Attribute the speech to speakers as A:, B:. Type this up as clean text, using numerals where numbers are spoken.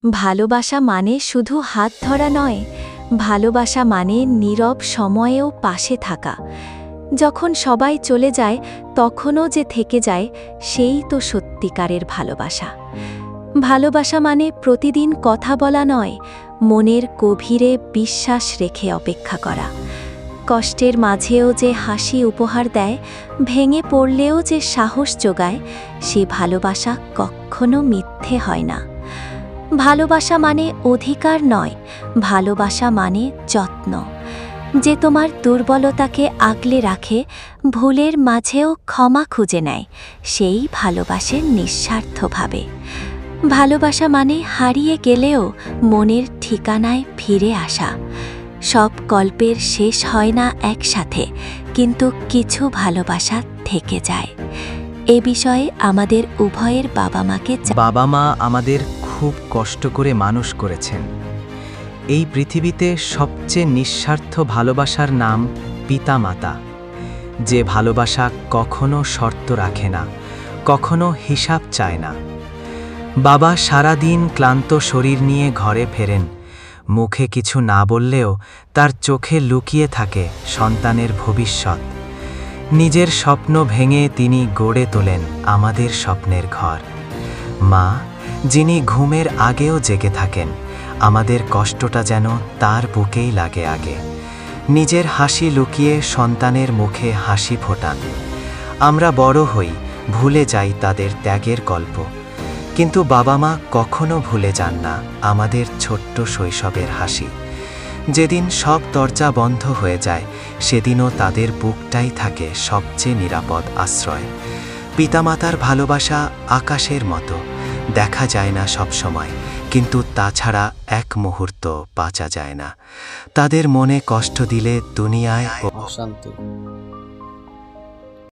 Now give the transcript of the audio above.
A: ভালোবাসা মানে শুধু হাত ধরা নয়, ভালোবাসা মানে নীরব সময়েও পাশে থাকা। যখন সবাই চলে যায় তখনও যে থেকে যায়, সেই তো সত্যিকারের ভালোবাসা। ভালোবাসা মানে প্রতিদিন কথা বলা নয়, মনের গভীরে বিশ্বাস রেখে অপেক্ষা করা। কষ্টের মাঝেও যে হাসি উপহার দেয়, ভেঙে পড়লেও যে সাহস যোগায়, সে ভালোবাসা কখনো মিথ্যে হয় না। ভালোবাসা মানে অধিকার নয়, ভালোবাসা মানে যত্ন। যে তোমার দুর্বলতাকে আগলে রাখে, ভুলের মাঝেও ক্ষমা খুঁজে নেয়, সেই ভালোবাসে নিঃস্বার্থভাবে। ভালোবাসা মানে হারিয়ে গেলেও মনের ঠিকানায় ফিরে আসা। সব গল্পের শেষ হয় না একসাথে, কিন্তু কিছু ভালোবাসা থেকে যায়। এ বিষয়ে আমাদের উভয়ের বাবা মাকে
B: বাবা মা আমাদের খুব কষ্ট করে মানুষ করেছেন। এই পৃথিবীতে সবচেয়ে নিঃস্বার্থ ভালোবাসার নাম পিতামাতা, যে ভালোবাসা কখনো শর্ত রাখে না, কখনো হিসাব চায় না। বাবা সারাদিন ক্লান্ত শরীর নিয়ে ঘরে ফেরেন, মুখে কিছু না বললেও তার চোখে লুকিয়ে থাকে সন্তানের ভবিষ্যৎ। নিজের স্বপ্ন ভেঙে তিনি গড়ে তোলেন আমাদের স্বপ্নের ঘর। মা, যিনি ঘুমের আগেও জেগে থাকেন, আমাদের কষ্টটা যেন তার বুকেই লাগে আগে। নিজের হাসি লুকিয়ে সন্তানের মুখে হাসি ফোটান। আমরা বড় হই, ভুলে যাই তাদের ত্যাগের গল্প, কিন্তু বাবা মা কখনো ভুলে যান না আমাদের ছোট্ট শৈশবের হাসি। যেদিন সব দরজা বন্ধ হয়ে যায়, সেদিনও তাদের বুকটাই থাকে সবচেয়ে নিরাপদ আশ্রয়। পিতামাতার ভালোবাসা আকাশের মতো, দেখা যায় না সব সময়, কিন্তু তাছাড়া এক মুহূর্ত বাঁচা যায় না। তাদের মনে কষ্ট দিলে দুনিয়ায়
C: অশান্তি